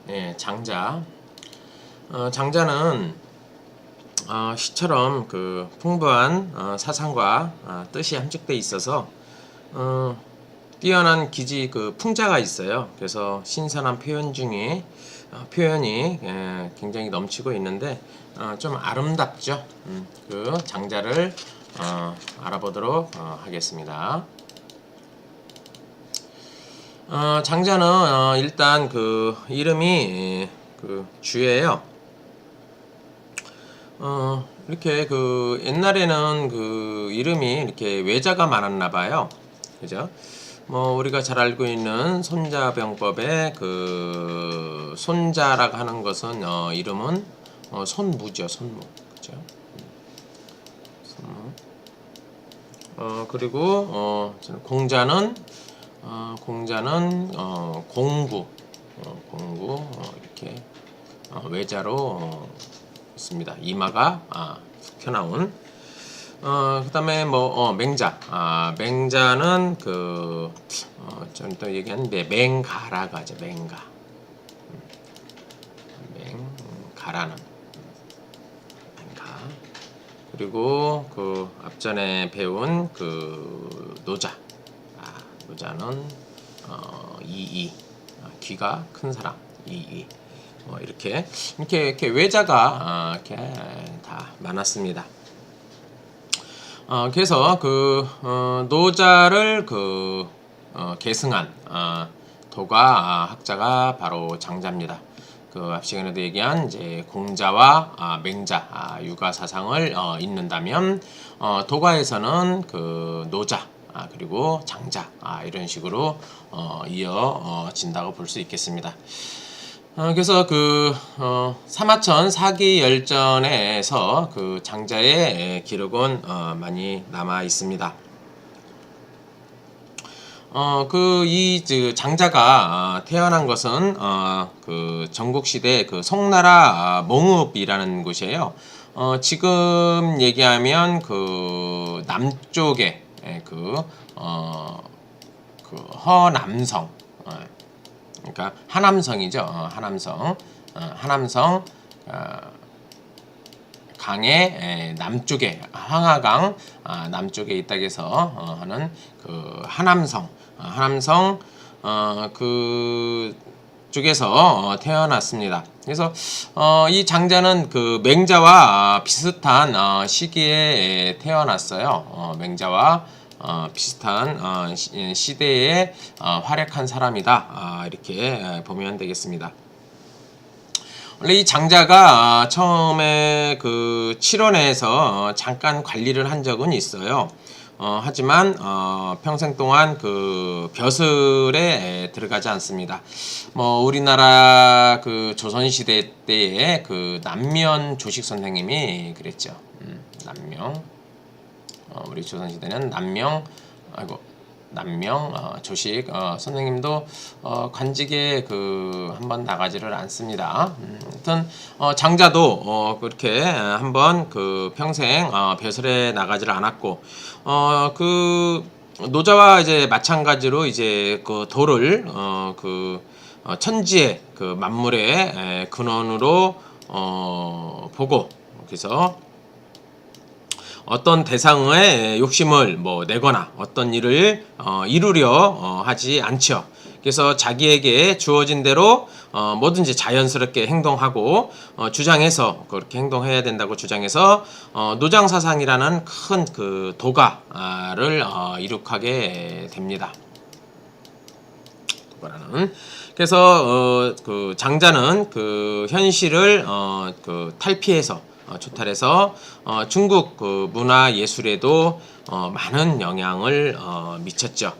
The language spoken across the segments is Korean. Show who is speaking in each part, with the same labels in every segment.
Speaker 1: 예, 장자. 장자는 시처럼 그 풍부한 사상과 뜻이 함축돼 있어서 뛰어난 기지 그 풍자가 있어요. 그래서 신선한 표현 중에 표현이 굉장히 넘치고 있는데 좀 아름답죠. 그 장자를 알아보도록 하겠습니다. 장자는 일단 그 이름이 그 주예요. 이렇게 그 옛날에는 그 이름이 이렇게 외자가 많았나 봐요. 그죠? 뭐 우리가 잘 알고 있는 손자병법에 그 손자라고 하는 것은 이름은 손무죠. 손무. 그죠? 손무. 그리고 공자는 공구, 이렇게 외자로 있습니다. 이마가 튀어나온. 그 다음에 뭐 맹자. 맹자는 그 좀 또 얘기하는데 맹가라고 하죠. 맹가라는 맹가. 그리고 그 앞전에 배운 그 노자. 노자는 이이. 귀가 큰 사람. 이이. 이렇게 외자가 이렇게 다 많았습니다. 그래서 그 노자를 그 계승한 도가 학자가 바로 장자입니다. 그 앞 시간에도 얘기한 이제 공자와 맹자 유가 사상을 잇는다면 도가에서는 그 노자 그리고 장자 이런 식으로 이어진다고 볼 수 있겠습니다. 그래서 그 사마천 사기열전에서 그 장자의 기록은 많이 남아 있습니다. 그 장자가 태어난 것은 그 전국시대 그 송나라 몽읍이라는 곳이에요. 지금 얘기하면 그 남쪽에 그 허남성. 그러니까 하남성이죠. 하남성 강의 남쪽에 황하강 남쪽에 있다고 해서 하는 그 하남성 그 쪽에서 태어났습니다. 그래서 이 장자는 그 맹자와 비슷한 시기에 태어났어요. 맹자와 비슷한 시대에 활약한 사람이다. 이렇게 보면 되겠습니다. 원래 이 장자가 처음에 그 칠원에서 잠깐 관리를 한 적은 있어요. 하지만 평생 동안 그 벼슬에 들어가지 않습니다. 뭐 우리나라 그 조선시대 때에 그 남면 조식 선생님이 그랬죠. 남명. 우리 조선시대는 남명 조식 선생님도 관직에 그 한번 나가지를 않습니다. 아무튼 장자도 그렇게 한번 그 평생 벼슬에 나가지를 않았고 그 노자와 이제 마찬가지로 이제 그 도를 그 천지의 그 만물의 근원으로 보고 그래서 어떤 대상의 욕심을 뭐 내거나 어떤 일을 이루려 하지 않죠. 그래서 자기에게 주어진 대로 뭐든지 자연스럽게 행동하고 주장해서 그렇게 행동해야 된다고 주장해서 노장사상이라는 큰 그 도가를 이룩하게 됩니다. 도가라는. 그래서 그 장자는 그 현실을 그 탈피해서 초탈해서 중국 그 문화 예술에도 많은 영향을 미쳤죠.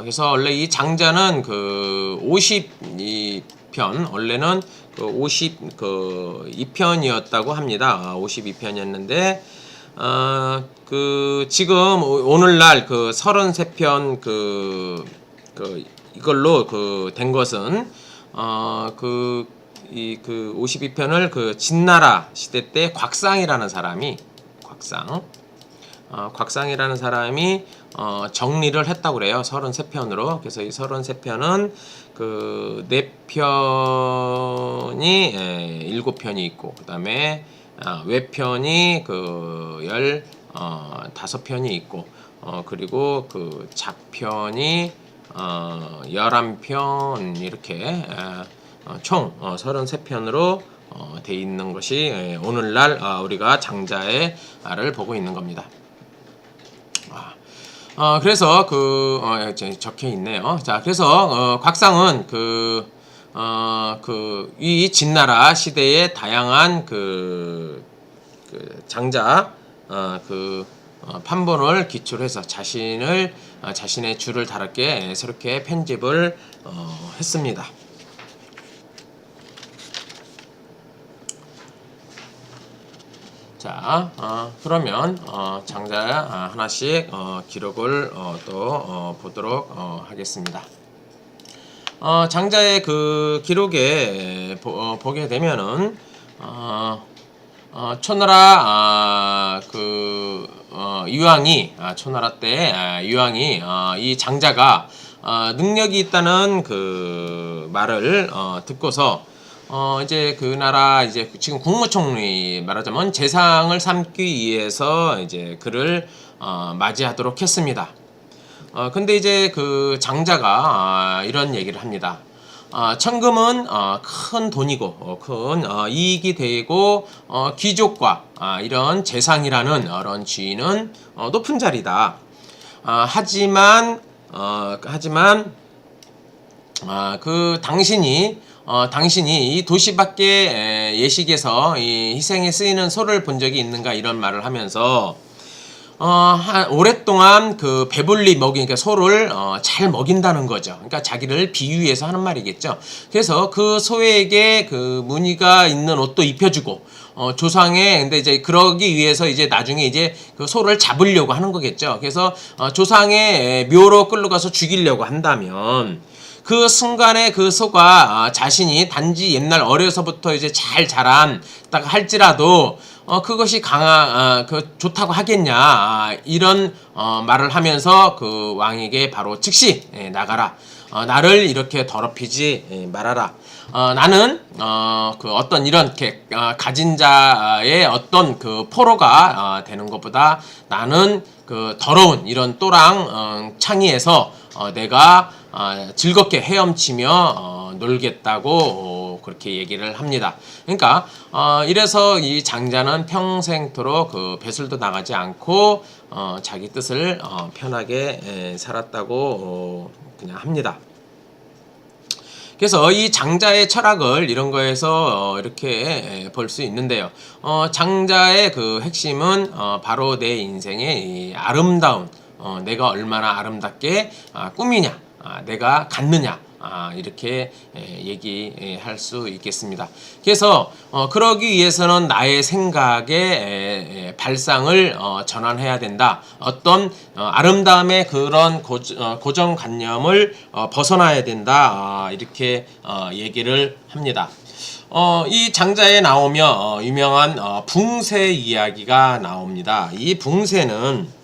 Speaker 1: 그래서 원래 이 장자는 그 52편 원래는 그 52편이었다고 합니다. 52편이었는데 그 지금 오늘날 그 33편 그 이걸로 그 된 것은 그 52편을 그 진나라 시대 때 곽상이라는 사람이 곽상이라는 사람이 정리를 했다고 그래요. 33편으로. 그래서 이 33편은 그 4편이 7편이 있고, 그다음에 외편이 그 15편이 있고, 그리고 그 작편이 11편 이렇게 총 33편으로 돼 있는 것이 오늘날 우리가 장자의 를 보고 있는 겁니다. 그래서 적혀 있네요. 자, 그래서 곽상은 이 진나라 시대의 다양한 장자 판본을 기초로 해서 자신의 줄을 다르게 새롭게 편집을 했습니다. 자, 그러면 장자 하나씩 기록을 또 보도록 하겠습니다. 장자의 그 기록에 보게 되면은 초나라 유왕이 초나라 때 유왕이 이 장자가 능력이 있다는 그 말을 듣고서 이제 그 나라 이제 지금 국무총리 말하자면 재상을 삼기 위해서 이제 그를 맞이하도록 했습니다. 근데 이제 그 장자가 이런 얘기를 합니다. 천금은 큰 돈이고 큰 이익이 되고 귀족과 이런 재상이라는 이런 지위는 높은 자리다. 하지만 그 당신이 이 도시 밖의 예식에서 이 희생에 쓰이는 소를 본 적이 있는가 이런 말을 하면서 오랫동안 그 배불리 그러니까 소를 잘 먹인다는 거죠. 그러니까 자기를 비유해서 하는 말이겠죠. 그래서 그 소에게 그 무늬가 있는 옷도 입혀주고 조상의 근데 이제 그러기 위해서 이제 나중에 이제 그 소를 잡으려고 하는 거겠죠. 그래서 조상의 묘로 끌려가서 죽이려고 한다면 그 순간에 그 소가 자신이 단지 옛날 어려서부터 이제 잘 자란 딱 할지라도 그것이 좋다고 하겠냐 이런 말을 하면서 그 왕에게 바로 즉시 나가라. 나를 이렇게 더럽히지 말아라. 나는 그 어떤 이런 가진 자의 어떤 그 포로가 되는 것보다 나는 그 더러운 이런 또랑 창의에서 내가 즐겁게 헤엄치며 놀겠다고 그렇게 얘기를 합니다. 그러니까 이래서 이 장자는 평생토록 그 배슬도 나가지 않고 자기 뜻을 편하게 살았다고 그냥 합니다. 그래서 이 장자의 철학을 이런 거에서 이렇게 볼 수 있는데요. 장자의 그 핵심은 바로 내 인생의 이 아름다운 내가 얼마나 아름답게 꾸미냐, 내가 갖느냐 이렇게 얘기할 수 있겠습니다. 그래서 그러기 위해서는 나의 생각의 발상을 전환해야 된다. 어떤 아름다움의 그런 고정관념을 벗어나야 된다. 이렇게 얘기를 합니다. 이 장자에 나오며 유명한 붕세 이야기가 나옵니다. 이 붕세는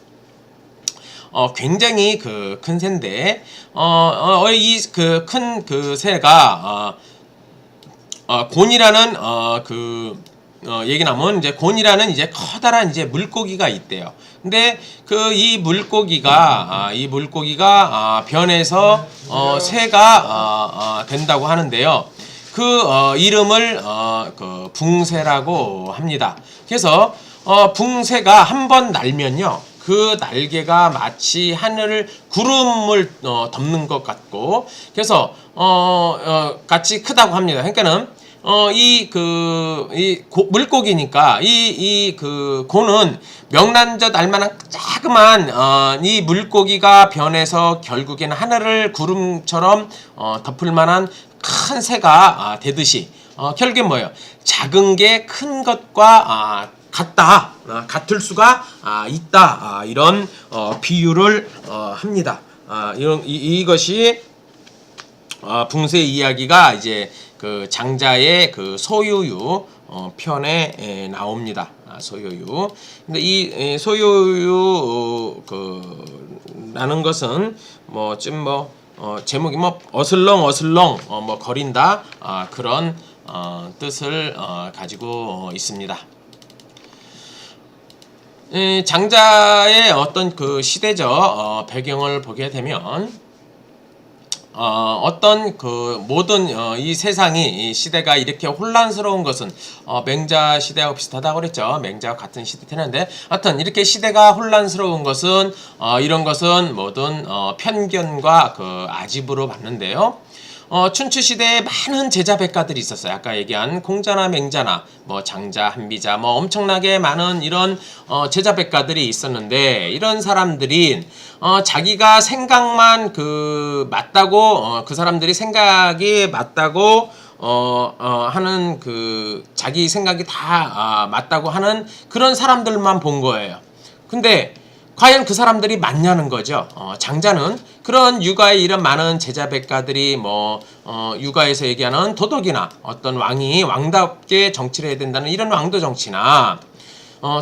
Speaker 1: 굉장히 그 큰 새인데, 이 그 큰 그 새가, 곤이라는, 얘기 나면 이제 곤이라는 이제 커다란 이제 물고기가 있대요. 근데 이 물고기가 변해서, 새가, 된다고 하는데요. 이름을, 붕새라고 합니다. 그래서, 붕새가 한 번 날면요. 그 날개가 마치 하늘을 구름을 덮는 것 같고 그래서 같이 크다고 합니다. 그러니까는 물고기니까 그 고는 명란젓 알만한 자그만 이 물고기가 변해서 결국에는 하늘을 구름처럼 덮을 만한 큰 새가 되듯이 결국에 뭐예요? 작은 게 큰 것과 같을 수가 있다. 이런 비유를 합니다. 이것이 붕세 이야기가 이제 그 장자의 그 소유유 편에 나옵니다. 소요유. 근데 이 소요유 라는 것은 제목이 어슬렁 거린다 그런 뜻을 가지고 있습니다. 장자의 어떤 그 시대적 배경을 보게 되면 어떤 그 모든 이 세상이 이 시대가 이렇게 혼란스러운 것은 맹자 시대하고 비슷하다고 그랬죠. 맹자와 같은 시대 테는데 하여튼 이렇게 시대가 혼란스러운 것은 이런 것은 모든 편견과 그 아집으로 봤는데요. 춘추 시대에 많은 제자 백가들이 있었어요. 아까 얘기한 공자나 맹자나 장자, 한비자 엄청나게 많은 이런 제자 백가들이 있었는데 이런 사람들이 자기가 생각만 맞다고 그 사람들이 생각이 맞다고 하는 자기 생각이 다 맞다고 하는 그런 사람들만 본 거예요. 근데 과연 그 사람들이 맞냐는 거죠. 장자는 그런 육아에 이런 많은 제자 백가들이 육아에서 얘기하는 도덕이나 어떤 왕이 왕답게 정치를 해야 된다는 이런 왕도 정치나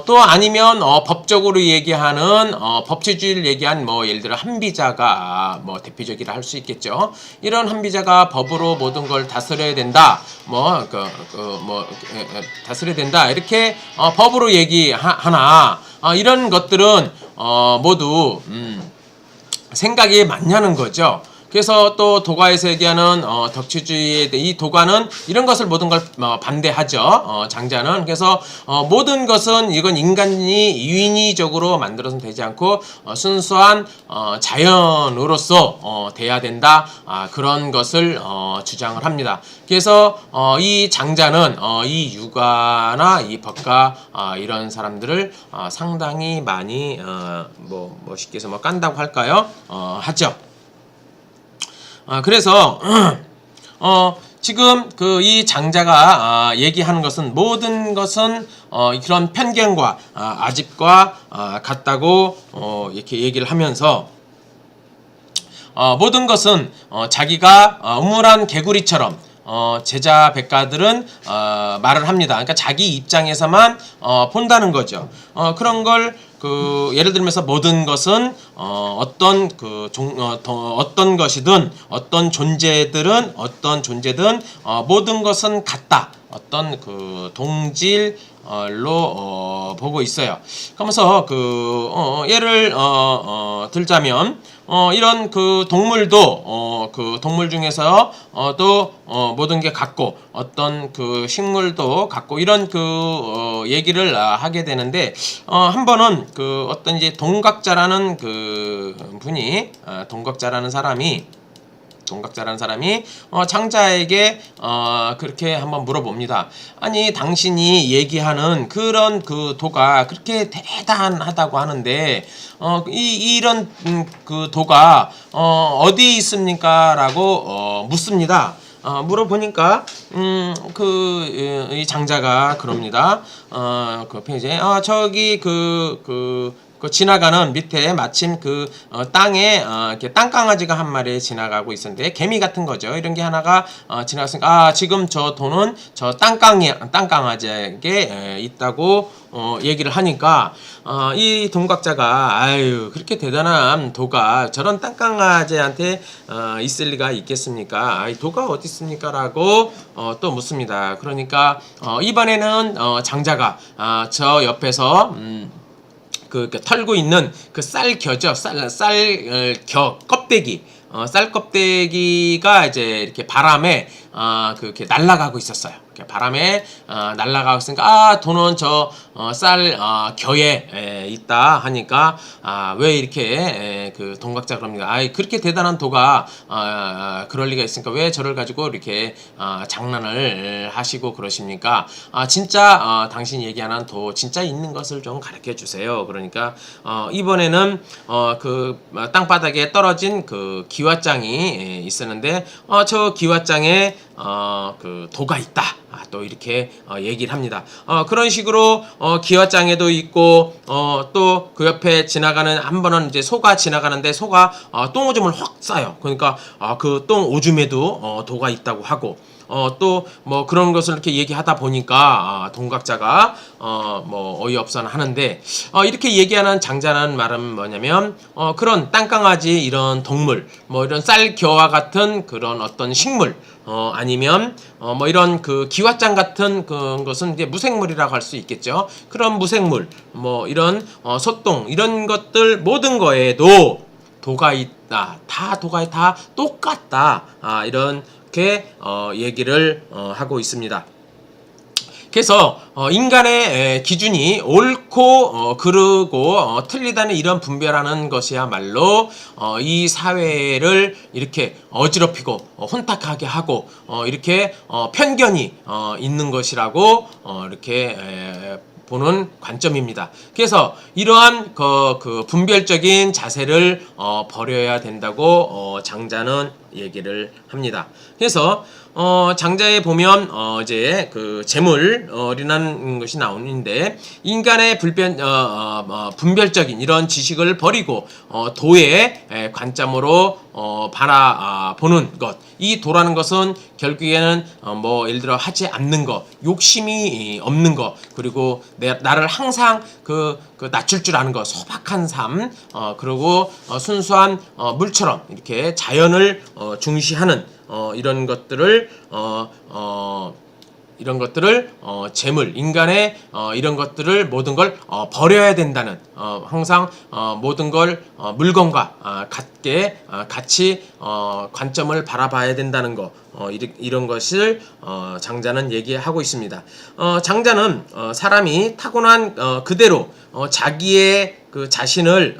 Speaker 1: 또 아니면 법적으로 얘기하는 법치주의를 얘기한 예를 들어 한비자가 대표적이라 할 수 있겠죠. 이런 한비자가 법으로 모든 걸 다스려야 된다. 다스려야 된다. 이렇게 법으로 얘기하나 이런 것들은 모두 생각이 맞냐는 거죠. 그래서 또 도가에서 얘기하는 덕치주의에 이 도가는 이런 것을 모든 걸 반대하죠. 장자는. 그래서 모든 것은 이건 인간이 유인이적으로 만들어서는 되지 않고 순수한 자연으로서 돼야 된다. 그런 것을 주장을 합니다. 그래서 이 장자는 이 육아나 이 법가 이런 사람들을 상당히 많이 쉽게 해서 깐다고 할까요? 하죠. 그래서 지금 이 장자가 얘기하는 것은 모든 것은 그런 편견과 아집과 같다고 이렇게 얘기를 하면서 모든 것은 자기가 우물한 개구리처럼 제자 백가들은 말을 합니다. 그러니까 자기 입장에서만 본다는 거죠. 그런 걸 예를 들면서 모든 것은 어떤 것이든 어떤 존재든 모든 것은 같다. 어떤 동질로 보고 있어요. 그러면서 예를 들자면 이런 동물도 동물 중에서 또 모든 게 같고 어떤 식물도 같고 이런 얘기를 하게 되는데 한 번은 어떤 이제 동각자라는 분이 동각자라는 사람이 장자에게 그렇게 한번 물어봅니다. 아니 당신이 얘기하는 그런 도가 그렇게 대단하다고 하는데 이런 도가 어디에 있습니까? 라고 묻습니다. 물어보니까 이 장자가 그럽니다. 그 페이지에 저기 지나가는 밑에 마침 땅에 이렇게 땅강아지가 한 마리 지나가고 있었는데 개미 같은 거죠. 이런 게 하나가 지나갔으니까 지금 저 돈은 저 땅강아지에게 있다고 얘기를 하니까 이 동각자가 아유 그렇게 대단한 도가 저런 땅강아지한테 있을 리가 있겠습니까? 도가 어디 있습니까? 라고 또 묻습니다. 그러니까 이번에는 장자가 저 옆에서 털고 있는 쌀겨죠. 쌀겨 껍데기. 쌀 껍데기가 이제 이렇게 바람에 그렇게 날아가고 있었어요. 바람에 날아가고 있으니까 돈은 저 쌀 겨에 있다 하니까 왜 이렇게 동각자 그럽니다. 그렇게 대단한 도가 그럴 리가 있으니까 왜 저를 가지고 이렇게 장난을 하시고 그러십니까? 진짜 당신이 얘기하는 도 진짜 있는 것을 좀 가르쳐 주세요. 그러니까 이번에는 땅바닥에 떨어진 기와장이 있었는데 저 기와장에 도가 있다. 또 이렇게 얘기를 합니다. 그런 식으로 기와장에도 있고 또 그 옆에 지나가는 한 번은 이제 소가 지나가는데 소가 똥오줌을 확 싸요. 그러니까 그 똥오줌에도 도가 있다고 하고 또 뭐 그런 것을 이렇게 얘기하다 보니까 동각자가 뭐 어이없어는 하는데 이렇게 얘기하는 장자는 말은 뭐냐면 그런 땅강아지 이런 동물 뭐 이런 쌀겨와 같은 그런 어떤 식물 아니면 뭐 이런 그 기왓장 같은 그런 것은 이제 무생물이라고 할 수 있겠죠. 그런 무생물 뭐 이런 소똥 이런 것들 모든 거에도 도가 있다. 다 도가 다 똑같다. 이렇게 얘기를 하고 있습니다. 그래서 인간의 기준이 옳고 그르고 틀리다는 이런 분별하는 것이야말로 이 사회를 이렇게 어지럽히고 혼탁하게 하고 이렇게 편견이 있는 것이라고 이렇게 보는 관점입니다. 그래서 이러한 그 분별적인 자세를 버려야 된다고 장자는 얘기를 합니다. 그래서 장자에 보면 이제 그 재물이라는 것이 나오는데 인간의 분별적인 이런 지식을 버리고 도의 관점으로 바라보는 것. 이 도라는 것은 결국에는 뭐 예를 들어 하지 않는 것, 욕심이 없는 것, 그리고 나를 항상 그 낮출 줄 아는 것, 소박한 삶, 그리고 순수한 물처럼 이렇게 자연을 중시하는 이런 것들을 재물, 인간의 이런 것들을 모든 걸 버려야 된다는 항상 모든 걸 물건과 같이 관점을 바라봐야 된다는 거 이런 것을 장자는 얘기하고 있습니다. 장자는 사람이 타고난 그대로 자기의 그 자신을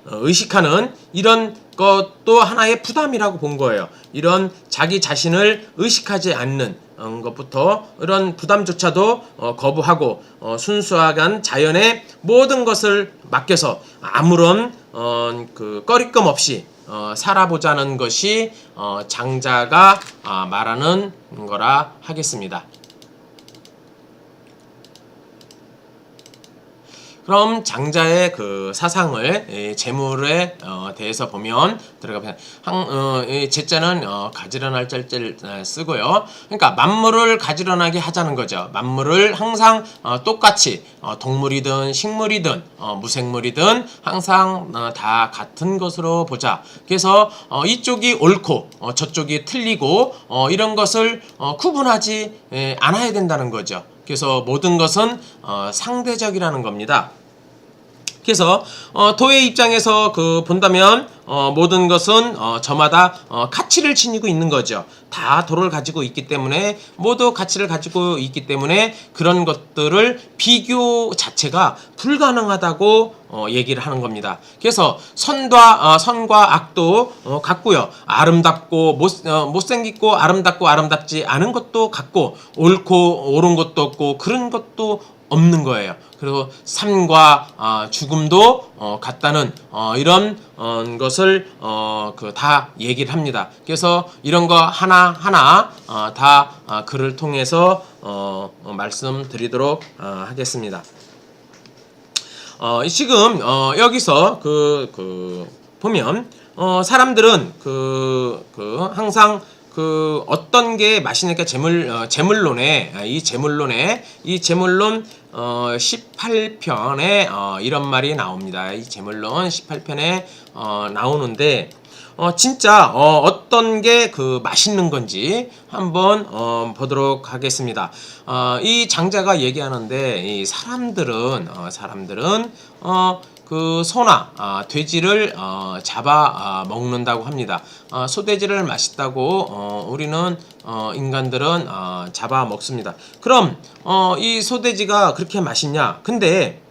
Speaker 1: 의식하는 이런 것도 하나의 부담이라고 본 거예요. 이런 자기 자신을 의식하지 않는 것부터 이런 부담조차도 거부하고 순수한 자연의 모든 것을 맡겨서 아무런 그 꺼리낌 없이 살아보자는 것이 장자가 말하는 거라 하겠습니다. 그럼 장자의 그 사상을 재물에 대해서 보면 들어가면 제자는 가지런할 짤짤 쓰고요. 그러니까 만물을 가지런하게 하자는 거죠. 만물을 항상 똑같이 동물이든 식물이든 무생물이든 항상 다 같은 것으로 보자. 그래서 이쪽이 옳고 저쪽이 틀리고 이런 것을 구분하지 않아야 된다는 거죠. 그래서 모든 것은 상대적이라는 겁니다. 그래서 도의 입장에서 본다면 모든 것은 저마다 가치를 지니고 있는 거죠. 다 도를 가지고 있기 때문에 모두 가치를 가지고 있기 때문에 그런 것들을 비교 자체가 불가능하다고 얘기를 하는 겁니다. 그래서 선과 악도 같고요. 아름답고 못생기고 아름답지 않은 것도 같고 옳고 옳은 것도 없고 그런 것도 없는 거예요. 그리고 삶과 죽음도 같다는 이런 것을 다 얘기를 합니다. 그래서 이런 거 하나하나 다 글을 통해서 말씀드리도록 하겠습니다. 지금 여기서 보면 사람들은 항상 어떤 게 맛있으니까 재물론에 이 재물론 18편에 이런 말이 나옵니다. 이 재물론 18편에 나오는데 진짜 어떤 게 맛있는 건지 한번 보도록 하겠습니다. 이 장자가 얘기하는데 이 사람들은 소나 돼지를 잡아 먹는다고 합니다. 소돼지를 맛있다고 우리는 인간들은 잡아 먹습니다. 그럼 이 소돼지가 그렇게 맛있냐? 근데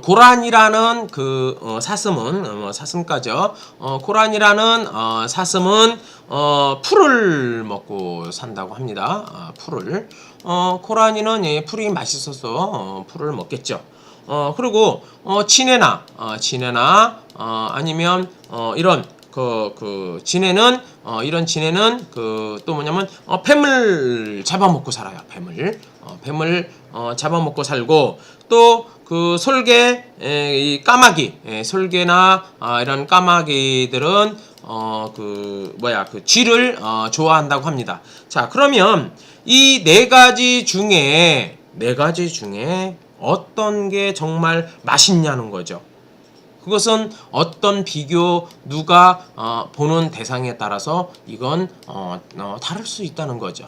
Speaker 1: 고란이라는 사슴은 사슴가죠. 고란이라는 사슴은 풀을 먹고 산다고 합니다. 풀을. 고라니는 풀이 맛있어서 풀을 먹겠죠. 그리고 진해나 아니면 이런 진해는 이런 진해는 또 뭐냐면 뱀을 잡아먹고 살아요. 뱀을 잡아먹고 살고 또 솔개 이 까마귀 솔개나 이런 까마귀들은 쥐를 좋아한다고 합니다. 자, 그러면 이 네 가지 중에 어떤 게 정말 맛있냐는 거죠. 그것은 어떤 비교, 누가 보는 대상에 따라서 이건 다를 수 있다는 거죠.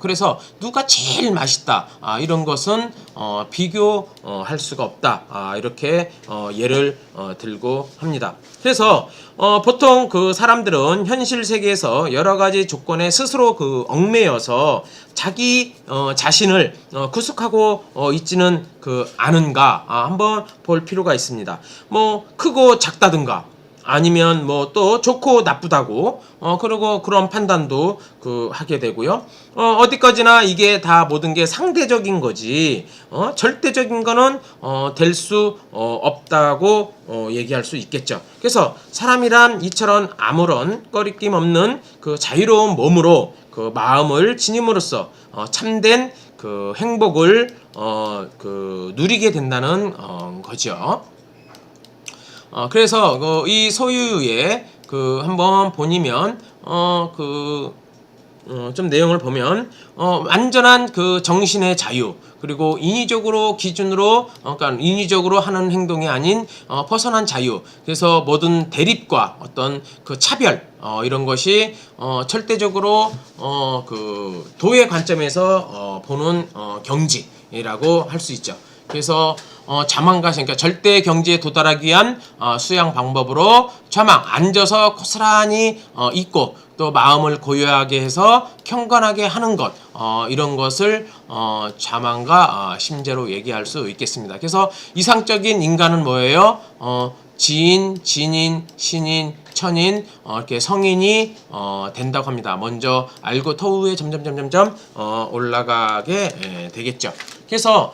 Speaker 1: 그래서 누가 제일 맛있다, 이런 것은 비교할 수가 없다, 이렇게 예를 들고 합니다. 그래서 보통 그 사람들은 현실 세계에서 여러 가지 조건에 스스로 그 얽매여서 자기 자신을 구속하고 있지는 않은가, 한번 볼 필요가 있습니다. 뭐 크고 작다든가, 아니면 뭐 또 좋고 나쁘다고 그리고 그런 판단도 하게 되고요. 어디까지나 이게 다 모든 게 상대적인 거지 절대적인 거는 될 수 없다고 얘기할 수 있겠죠. 그래서 사람이란 이처럼 아무런 꺼리낌 없는 그 자유로운 몸으로 그 마음을 지님으로써 참된 그 행복을 누리게 된다는 거죠. 그래서 이 소유의 한번 보시면 좀 내용을 보면 완전한 그 정신의 자유, 그리고 인위적으로 기준으로 그러니까 인위적으로 하는 행동이 아닌 벗어난 자유. 그래서 모든 대립과 어떤 그 차별 이런 것이 절대적으로 그 도의 관점에서 보는 경지라고 할 수 있죠. 그래서 자망과 그러니까 절대 경지에 도달하기 위한 수양 방법으로 자망, 앉아서 고스란히 있고 또 마음을 고요하게 해서 경건하게 하는 것, 이런 것을 자망과 심재로 얘기할 수 있겠습니다. 그래서 이상적인 인간은 뭐예요? 지인, 진인, 신인, 천인, 이렇게 성인이 된다고 합니다. 먼저 알고 터후에 점점 올라가게 되겠죠. 그래서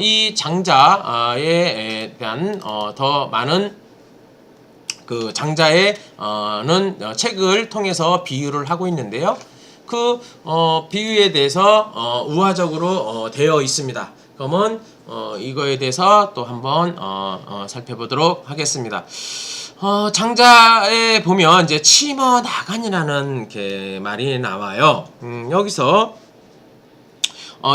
Speaker 1: 이 장자에 대한 더 많은 그 장자의는 책을 통해서 비유를 하고 있는데요. 그 비유에 대해서 우화적으로 되어 있습니다. 그러면 이거에 대해서 또 한번 살펴보도록 하겠습니다. 장자에 보면 이제 치머 나간이라는 이렇게 말이 나와요. 여기서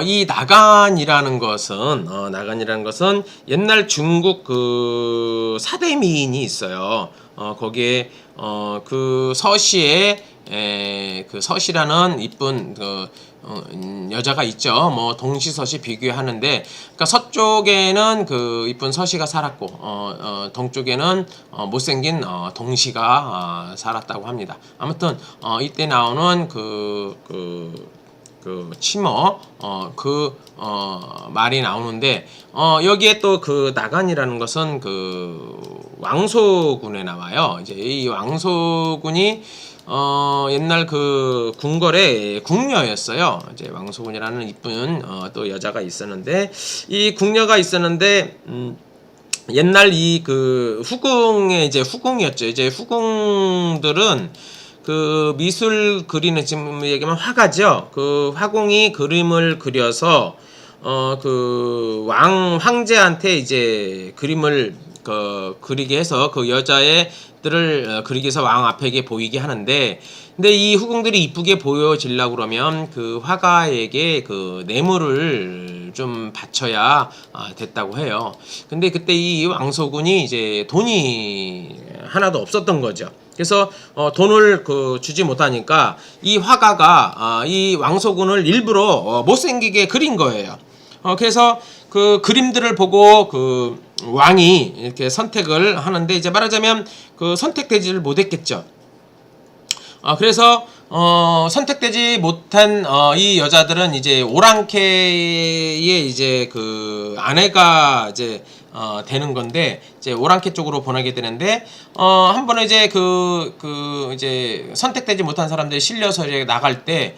Speaker 1: 이 나간이라는 것은 옛날 중국 그 사대미인이 있어요. 거기에 그 서시에 그 서시라는 이쁜 여자가 있죠. 뭐 동시서시 비교하는데, 그러니까 서쪽에는 그 이쁜 서시가 살았고 동쪽에는 못생긴 동시가 살았다고 합니다. 아무튼 이때 나오는 치머 말이 나오는데, 여기에 또 그 나간이라는 것은 그 왕소군에 나와요. 이제 이 왕소군이 옛날 그 궁궐의 궁녀였어요. 이제 왕소군이라는 이쁜 또 여자가 있었는데, 이 궁녀가 있었는데 옛날 이 그 후궁의 이제 후궁이었죠. 이제 후궁들은 그 미술 그리는, 지금 얘기하면 화가죠. 그 화공이 그림을 그려서 그 황제한테 이제 그림을 그리게 해서 그 여자애들을 그리게 해서 왕 앞에 보이게 하는데, 근데 이 후궁들이 이쁘게 보여지려고 그러면 그 화가에게 그 뇌물을 좀 바쳐야 됐다고 해요. 근데 그때 이 왕소군이 이제 돈이 하나도 없었던 거죠. 그래서 돈을 주지 못하니까 이 화가가 이 왕소군을 일부러 못생기게 그린 거예요. 그래서 그 그림들을 보고 그 왕이 이렇게 선택을 하는데, 이제 말하자면 그 선택되지를 못했겠죠. 그래서 선택되지 못한 이 여자들은 이제 오랑캐의 이제 그 아내가 이제 되는 건데, 이제 오랑캐 쪽으로 보내게 되는데, 한 번에 이제 이제 선택되지 못한 사람들이 실려서 이제 나갈 때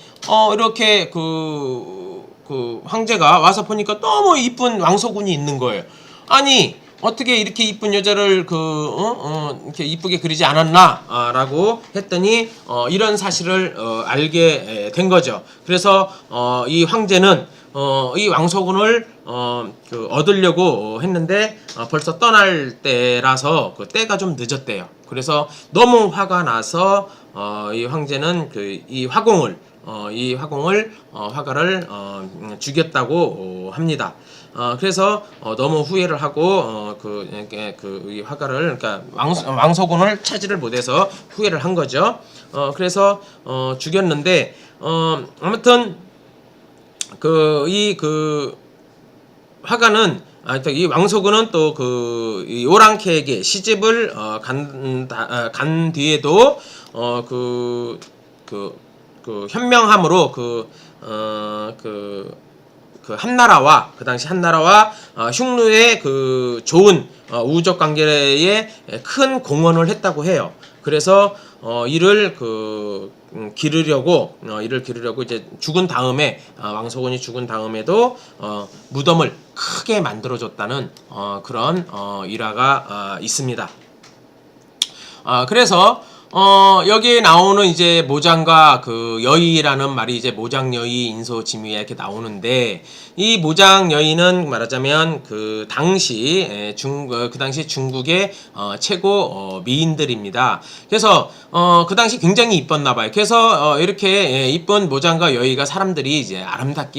Speaker 1: 이렇게 그 황제가 와서 보니까 너무 이쁜 왕소군이 있는 거예요. 아니, 어떻게 이렇게 이쁜 여자를 이렇게 이쁘게 그리지 않았나? 라고 했더니 이런 사실을 알게 된 거죠. 그래서 이 황제는 이 왕소군을 얻으려고 했는데 벌써 떠날 때라서 그 때가 좀 늦었대요. 그래서 너무 화가 나서 이 황제는 이 화공을 화가를 죽였다고 합니다. 그래서 너무 후회를 하고 이 화가를 그러니까 왕소군을 차지를 못해서 후회를 한 거죠. 그래서 죽였는데 아무튼 화가는 이 왕소군은 또 이 오랑캐에게 시집을 간 뒤에도 현명함으로 한나라와 그 당시 한나라와 흉노의 좋은 우호적 관계에 큰 공헌을 했다고 해요. 그래서 이를 기르려고 이제 죽은 다음에 왕소군이 죽은 다음에도 무덤을 크게 만들어줬다는 그런 일화가 있습니다. 그래서 여기에 나오는 이제 모장과 여의라는 말이 이제 모장여의 인소지미에 이렇게 나오는데, 이 모장여의는 말하자면 그 당시 중국의 최고 미인들입니다. 그래서 그 당시 굉장히 이뻤나 봐요. 그래서 이렇게 이쁜 모장과 여의가 사람들이 이제 아름답다고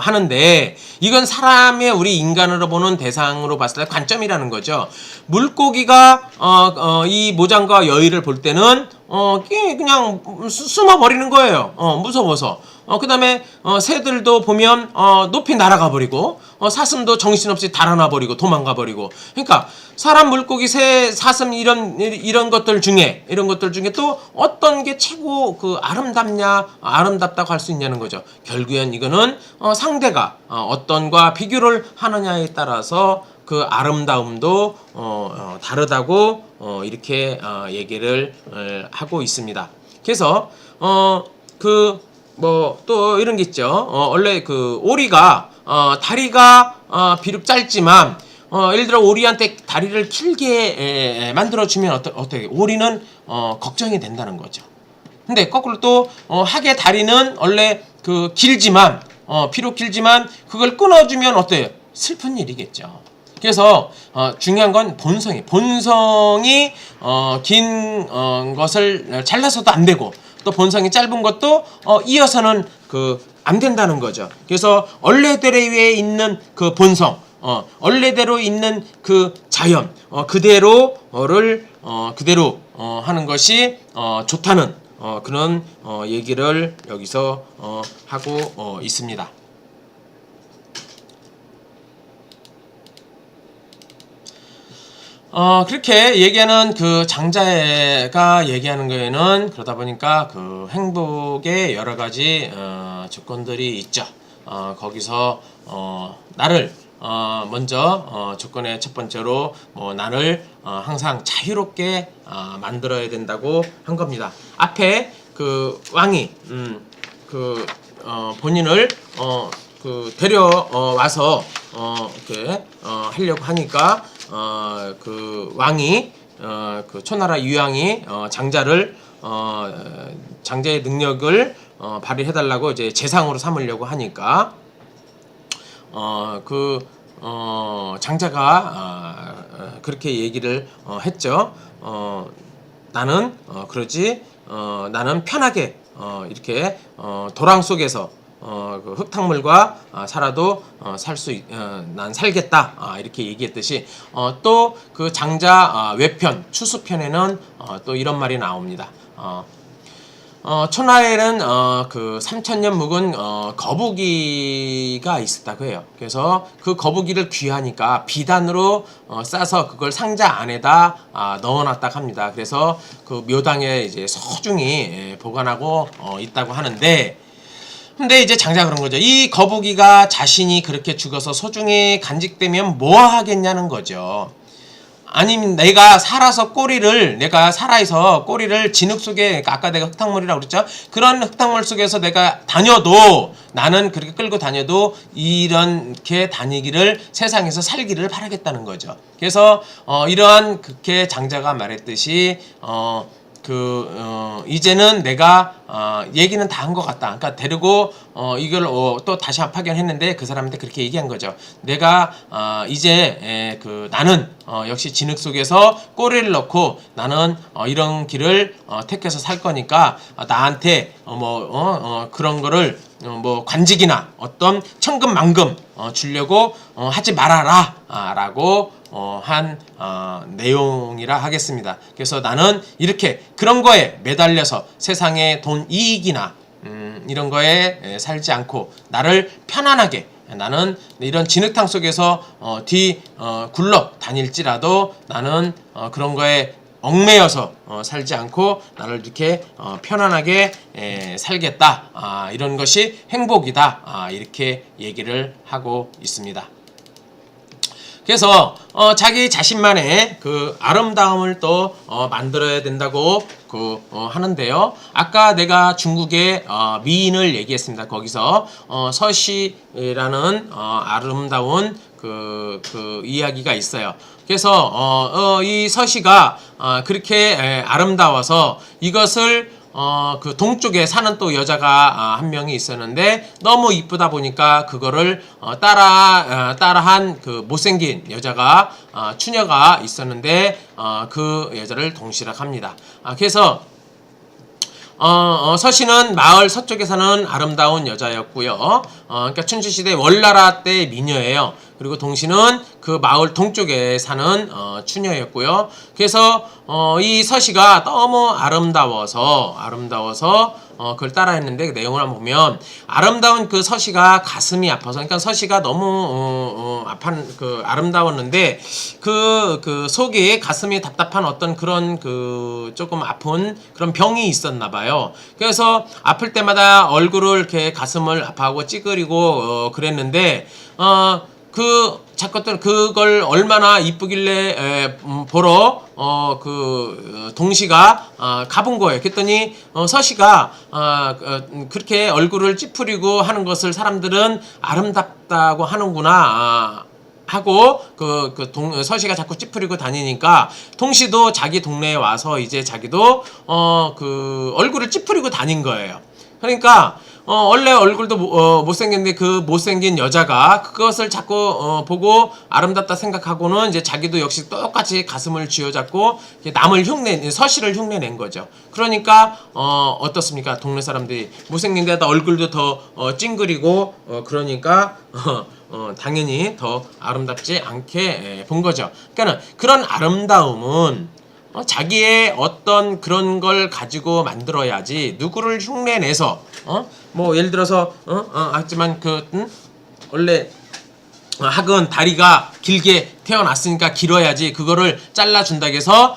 Speaker 1: 하는데, 이건 사람의 우리 인간으로 보는 대상으로 봤을 때 관점이라는 거죠. 물고기가 이 모장과 여의를 볼 때는 그냥 숨어버리는 거예요. 무서워서. 그 다음에 새들도 보면 높이 날아가 버리고, 사슴도 정신없이 달아나 버리고 도망가 버리고. 그러니까 사람, 물고기, 새, 사슴 이런 것들 중에 또 어떤 게 최고 아름답다고 할 수 있냐는 거죠. 결국엔 이거는 상대가 어떤과 비교를 하느냐에 따라서 그 아름다움도 다르다고 이렇게 얘기를 하고 있습니다. 그래서 또 이런 게 있죠. 원래 오리가 다리가 비록 짧지만 예를 들어 오리한테 다리를 길게 만들어주면 어떻게 오리는 걱정이 된다는 거죠. 근데 거꾸로 또 학의 다리는 원래 길지만 비록 길지만 그걸 끊어주면 어때요? 슬픈 일이겠죠. 그래서 중요한 건 본성이 긴 것을 잘라서도 안 되고, 또 본성이 짧은 것도 이어서는 안 된다는 거죠. 그래서 원래대로에 있는 그 본성, 원래대로 있는 그 자연, 그대로를 그대로 하는 것이 좋다는 그런 얘기를 여기서 하고 있습니다. 그렇게 얘기하는 장자가 얘기하는 거에는 그러다 보니까 행복의 여러 가지 조건들이 있죠. 거기서 나를 먼저 조건의 첫 번째로 나를 항상 자유롭게 만들어야 된다고 한 겁니다. 앞에 왕이 본인을 데려와서 이렇게 하려고 하니까 왕이 초나라 유양이 장자의 능력을 발휘해달라고 이제 재상으로 삼으려고 하니까 장자가 그렇게 얘기를 했죠. 나는 나는 편하게 이렇게 도랑 속에서 흙탕물과 살아도 난 살겠다, 이렇게 얘기했듯이 또 장자 외편 추수편에는 또 이런 말이 나옵니다. 초나라에는 3000년 묵은 거북이가 있었다고 해요. 그래서 그 거북이를 귀하니까 비단으로 싸서 그걸 상자 안에다 넣어놨다고 합니다. 그래서 묘당에 이제 소중히 보관하고 있다고 하는데, 근데 이제 장자가 그런 거죠. 이 거북이가 자신이 그렇게 죽어서 소중히 간직되면 뭐 하겠냐는 거죠. 아니면 내가 살아서 꼬리를 진흙 속에, 그러니까 아까 내가 흙탕물이라고 그랬죠. 그런 흙탕물 속에서 내가 나는 그렇게 끌고 다녀도 이렇게 다니기를, 세상에서 살기를 바라겠다는 거죠. 그래서 이러한 그렇게 장자가 말했듯이 이제는 내가 얘기는 다 한 것 같다. 그러니까 데리고 이걸 또 다시 파견했는데 그 사람한테 그렇게 얘기한 거죠. 내가 이제 나는 역시 진흙 속에서 꼬리를 넣고 나는 이런 길을 택해서 살 거니까 나한테 그런 거를 뭐 관직이나 어떤 천금만금 주려고 하지 말아라 라고 한 내용이라 하겠습니다. 그래서 나는 이렇게 그런 거에 매달려서 세상의 돈 이익이나 이런 거에 살지 않고 나를 편안하게 나는 이런 진흙탕 속에서 굴러 다닐지라도 나는 그런 거에 얽매여서 살지 않고 나를 이렇게 편안하게 살겠다. 이런 것이 행복이다. 이렇게 얘기를 하고 있습니다. 그래서 자기 자신만의 그 아름다움을 또 만들어야 된다고 하는데요. 아까 내가 중국의 미인을 얘기했습니다. 거기서 서시라는 아름다운 그 이야기가 있어요. 그래서 이 서시가 그렇게 아름다워서 이것을 그 동쪽에 사는 또 여자가 한 명이 있었는데 너무 이쁘다 보니까 그거를 따라한 그 못생긴 여자가 추녀가 있었는데 그 여자를 동실학합니다. 그래서 서씨는 마을 서쪽에 사는 아름다운 여자였고요. 그러니까 춘추시대 월나라 때 미녀예요. 그리고 동시는 그 마을 동쪽에 사는 추녀였고요. 그래서 이 서씨가 너무 아름다워서 그걸 따라했는데 그 내용을 한번 보면 아름다운 그 서씨가 가슴이 아파서 그러니까 서씨가 너무 아름다웠는데 그 속에 가슴이 답답한 어떤 그런 조금 아픈 그런 병이 있었나 봐요. 그래서 아플 때마다 얼굴을 이렇게 가슴을 아파하고 찌그리고 그랬는데 자꾸들 그걸 얼마나 이쁘길래 보러 동시가 가본 거예요. 그랬더니 서시가 그렇게 얼굴을 찌푸리고 하는 것을 사람들은 아름답다고 하는구나 하고 서시가 자꾸 찌푸리고 다니니까 동시도 자기 동네에 와서 이제 자기도 얼굴을 찌푸리고 다닌 거예요. 그러니까 원래 얼굴도 못생겼는데 그 못생긴 여자가 그것을 자꾸 보고 아름답다 생각하고는 이제 자기도 역시 똑같이 가슴을 쥐어잡고 서시를 흉내낸 거죠. 그러니까 어떻습니까? 동네 사람들이 못생긴 데다 얼굴도 더 찡그리고 그러니까 당연히 더 아름답지 않게 본 거죠. 그러니까 그런 아름다움은 자기의 어떤 그런 걸 가지고 만들어야지 누구를 흉내내서 뭐 예를 들어서 하지만 원래 학은 다리가 길게 태어났으니까 길어야지 그거를 잘라준다고 해서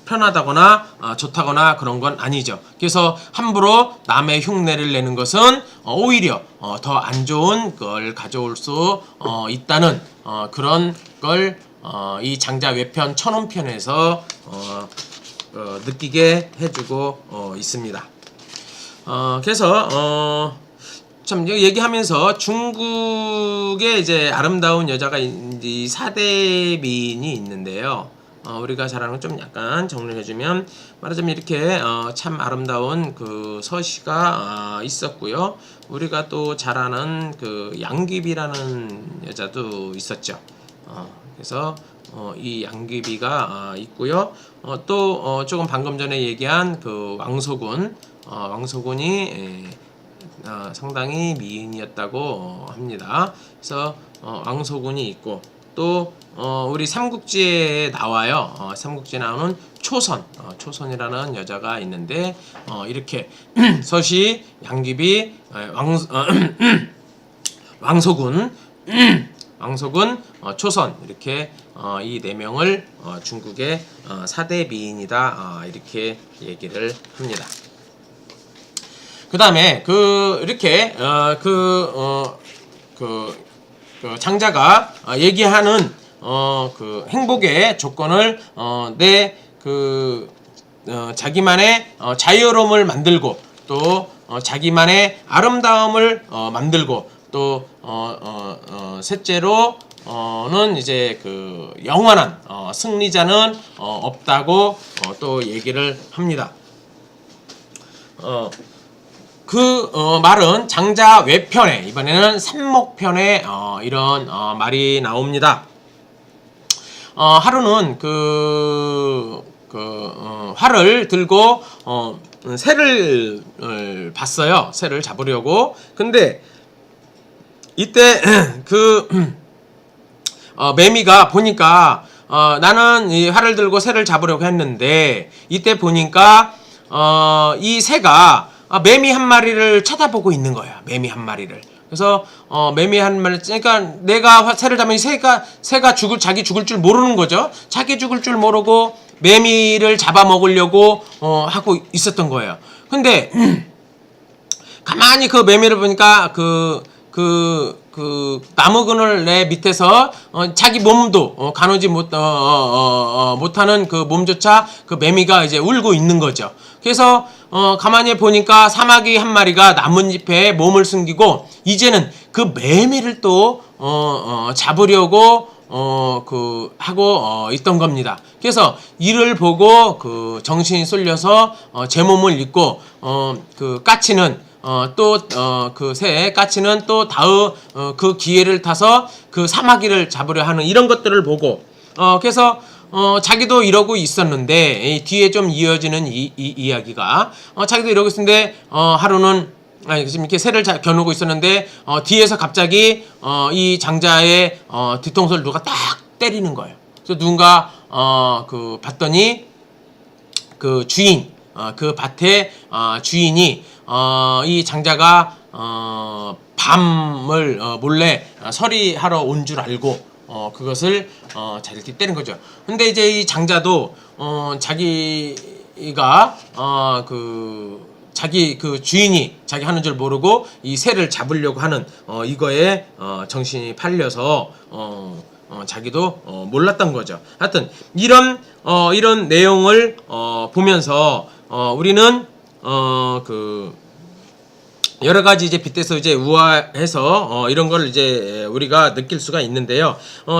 Speaker 1: 편하다거나 좋다거나 그런 건 아니죠. 그래서 함부로 남의 흉내를 내는 것은 오히려 더 안 좋은 걸 가져올 수 있다는 그런 걸 이 장자 외편 천원편에서 느끼게 해주고 있습니다. 그래서 참 얘기하면서 중국에 이제 아름다운 여자가 이 사대 미인이 있는데요. 우리가 잘 아는 좀 약간 정리를 해주면 말하자면 이렇게 참 아름다운 그 서시가 있었고요. 우리가 또 잘 아는 그 양귀비라는 여자도 있었죠. 그래서 이 양귀비가 있고요. 또 조금 방금 전에 얘기한 그 왕소군이 상당히 미인이었다고 합니다. 그래서 왕소군이 있고 또 우리 삼국지에 나와요. 삼국지에 나오는 초선이라는 여자가 있는데 이렇게 서시, 양귀비, 왕소군, 초선 이렇게 이 네 명을 중국의 4대 미인이다 이렇게 얘기를 합니다. 그 다음에 이렇게 장자가 얘기하는 그 행복의 조건을 자기만의 자유로움을 만들고 또 자기만의 아름다움을 만들고 또 셋째로 는 이제 그 영원한 승리자는 없다고 또 얘기를 합니다. 말은 장자 외편에 이번에는 삼목편에 이런 말이 나옵니다. 하루는 활을 들고 새를 봤어요. 새를 잡으려고. 근데 이때 매미가 보니까 나는 이 활을 들고 새를 잡으려고 했는데 이때 보니까 이 새가 매미 한 마리를 쳐다보고 있는 거야. 매미 한 마리를. 그래서 매미 한 마리, 그러니까 내가 새를 잡으면 새가 자기 죽을 줄 모르는 거죠. 자기 죽을 줄 모르고 매미를 잡아먹으려고 하고 있었던 거예요. 근데 가만히 그 매미를 보니까 나무 그늘 밑에서 자기 몸도 가누지 못하는 그 몸조차 그 매미가 이제 울고 있는 거죠. 그래서 가만히 보니까 사마귀 한 마리가 나뭇잎에 몸을 숨기고 이제는 그 매미를 또 잡으려고 하고 있던 겁니다. 그래서 이를 보고 정신이 쏠려서 제 몸을 잊고 까치는 까치는 또 그 기회를 타서 그 사마귀를 잡으려 하는 이런 것들을 보고 그래서 자기도 이러고 있었는데 뒤에 좀 이어지는 이야기가 자기도 이러고 있었는데 하루는 지금 이렇게 새를 겨누고 있었는데 뒤에서 갑자기 이 장자의 뒤통수를 누가 딱 때리는 거예요. 그래서 누군가 봤더니 그 주인 그 밭의 주인이 이 장자가 밤을 몰래 서리하러 온 줄 알고 그것을 자기를 때린 거죠. 근데 이제 이 장자도 자기가 자기 주인이 자기 하는 줄 모르고 이 새를 잡으려고 하는 이거에 정신이 팔려서 자기도 몰랐던 거죠. 하여튼 이런 내용을 보면서 우리는 여러 가지 이제 빗대서 이제 우화해서 이런 걸 이제 우리가 느낄 수가 있는데요.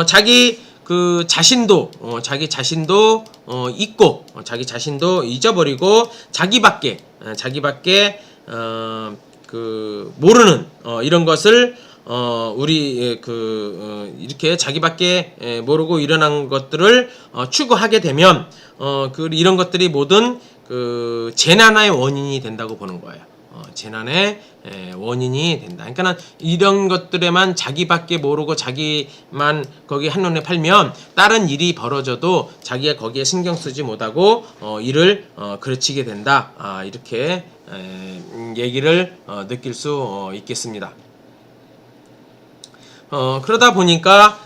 Speaker 1: 자기 자신도 잊고 자기 자신도 잊어버리고 자기밖에 모르는 이런 것을 우리 이렇게 자기밖에 모르고 일어난 것들을 추구하게 되면 이런 것들이 모든 재난의 원인이 된다고 보는 거예요. 재난의 원인이 된다. 그러니까 이런 것들에만 자기밖에 모르고 자기만 거기 한눈에 팔면 다른 일이 벌어져도 자기가 거기에 신경 쓰지 못하고 일을 그르치게 된다. 이렇게 얘기를 느낄 수 있겠습니다. 그러다 보니까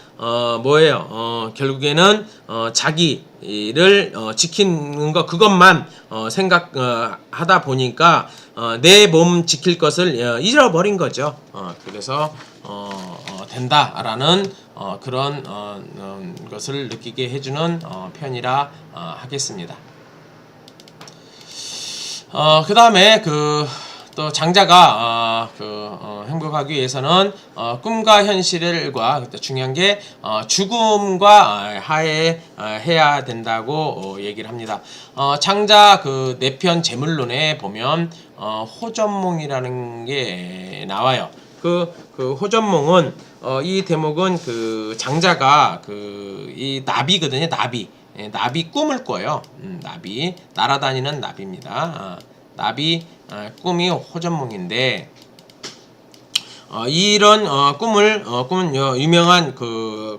Speaker 1: 결국에는 자기를 지키는 것 그것만 생각하다 보니까 내 몸 지킬 것을 잃어버린 거죠. 그래서 된다라는 그런 것을 느끼게 해주는 편이라 하겠습니다. 그 다음에 또 장자가 행복하기 위해서는 꿈과 현실과 중요한 게 죽음과 화해해야 된다고 얘기를 합니다. 장자 내편 제물론에 보면 호전몽이라는 게 나와요. 호전몽은 이 대목은 장자가 이 나비거든요. 나비 꿈을 꿔요. 나비 날아다니는 나비입니다. 나비 꿈이 호전몽인데 이런 꿈은 유명한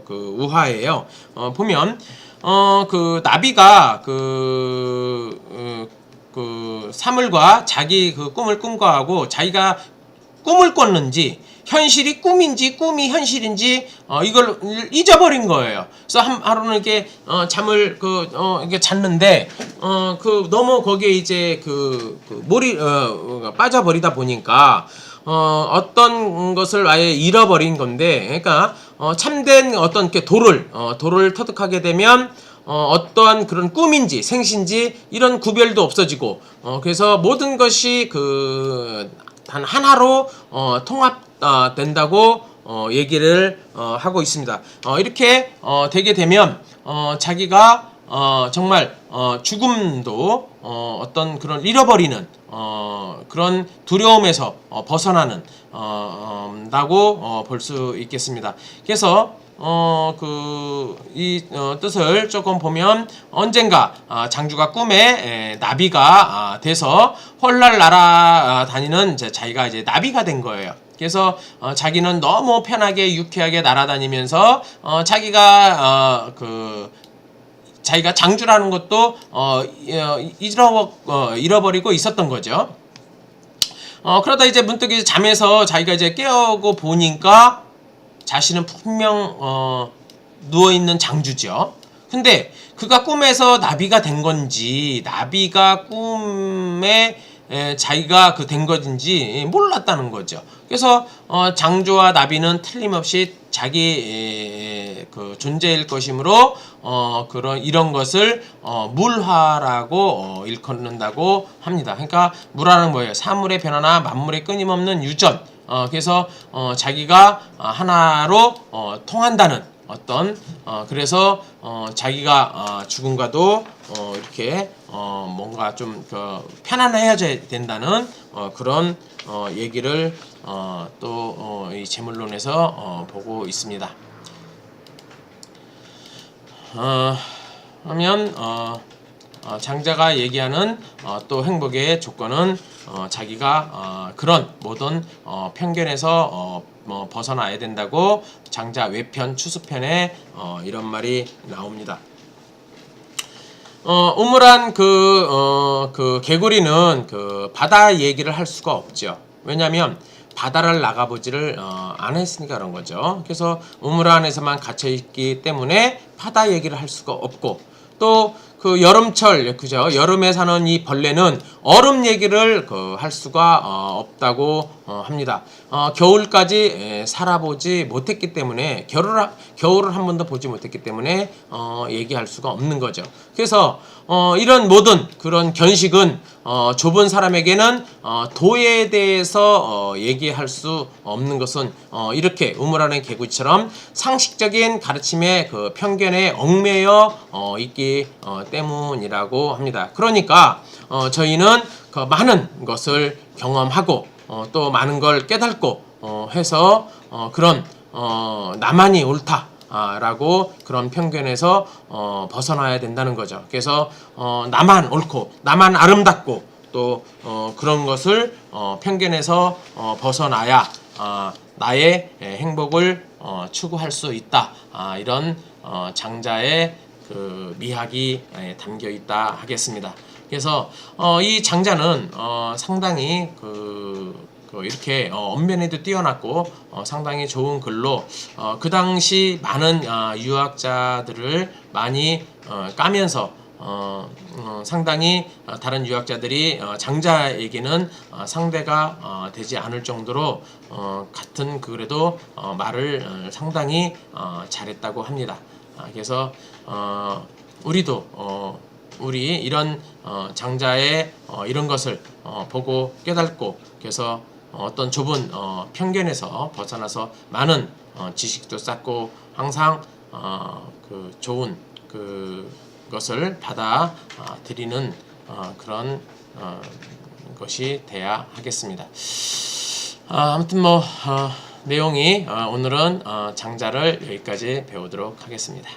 Speaker 1: 우화예요. 보면 나비가 사물과 자기 꿈을 꿈과하고 자기가 꿈을 꿨는지 현실이 꿈인지 꿈이 현실인지 이걸 잊어버린 거예요. 그래서 하루는 이렇게 잠을 이렇게 잤는데 너무 거기에 이제 빠져버리다 보니까 어떤 것을 아예 잃어버린 건데, 그러니까 참된 어떤 이렇게 돌을 터득하게 되면 어떠한 그런 꿈인지 생신지 이런 구별도 없어지고 그래서 모든 것이 단 하나로 통합된다고 얘기를 하고 있습니다. 이렇게 되게 되면 자기가 정말 죽음도 어떤 그런 잃어버리는 그런 두려움에서 벗어나는 라고 볼 수 있겠습니다. 그래서 이 뜻을 조금 보면 언젠가 장주가 꿈에 나비가 돼서 홀날 날아다니는 자기가 이제 나비가 된 거예요. 그래서 자기는 너무 편하게 유쾌하게 날아다니면서 자기가 장주라는 것도 잃어버리고 있었던 거죠. 그러다 이제 문득 이제 잠에서 자기가 이제 깨우고 보니까 자신은 분명 누워있는 장주죠. 근데 그가 꿈에서 나비가 된 건지 나비가 꿈에 자기가 된 것인지 몰랐다는 거죠. 그래서 장주와 나비는 틀림없이 자기 존재일 것이므로 이런 것을 물화라고 일컫는다고 합니다. 그러니까 물화는 뭐예요? 사물의 변화나 만물의 끊임없는 유전. 그래서 자기가 하나로 통한다는 어떤 그래서 자기가 죽음과도 이렇게 뭔가 좀 편안해져야 된다는 그런 얘기를 또 이 재물론에서 보고 있습니다. 그러면 장자가 얘기하는 또 행복의 조건은 자기가 그런 모든 편견에서 벗어나야 된다고 장자 외편 추수편에 이런 말이 나옵니다. 우물한 그 개구리는 바다 얘기를 할 수가 없죠. 왜냐하면 바다를 나가보지를 안 했으니까 그런 거죠. 그래서 우물 안에서만 갇혀 있기 때문에 바다 얘기를 할 수가 없고, 또 그 여름철, 그죠? 여름에 사는 이 벌레는 얼음 얘기를 할 수가 없다고 합니다. 겨울까지 살아보지 못했기 때문에, 겨울을 한 번도 보지 못했기 때문에 얘기할 수가 없는 거죠. 그래서 이런 모든 그런 견식은 좁은 사람에게는 도에 대해서 얘기할 수 없는 것은 이렇게 우물 안의 개구리처럼 상식적인 가르침의 편견에 얽매여 있기 때문이라고 합니다. 그러니까 저희는 많은 것을 경험하고 또 많은 걸 깨닫고 해서 그런 나만이 옳다 라고 그런 편견에서 벗어나야 된다는 거죠. 그래서 나만 옳고 나만 아름답고 또 그런 것을 편견에서 벗어나야 나의 행복을 추구할 수 있다. 이런 장자의 미학이 담겨 있다 하겠습니다. 그래서 이 장자는 상당히 이렇게 언변에도 뛰어났고 상당히 좋은 글로 그 당시 많은 유학자들을 많이 까면서 상당히 다른 유학자들이 장자에게는 상대가 되지 않을 정도로 같은 그래도 말을 상당히 잘했다고 합니다. 그래서 우리도 우리 이런 장자의 이런 것을 보고 깨닫고, 그래서 어떤 좁은 편견에서 벗어나서 많은 지식도 쌓고 항상 좋은 것을 받아 드리는 그런 것이 돼야 하겠습니다. 아무튼 내용이 오늘은 장자를 여기까지 배우도록 하겠습니다.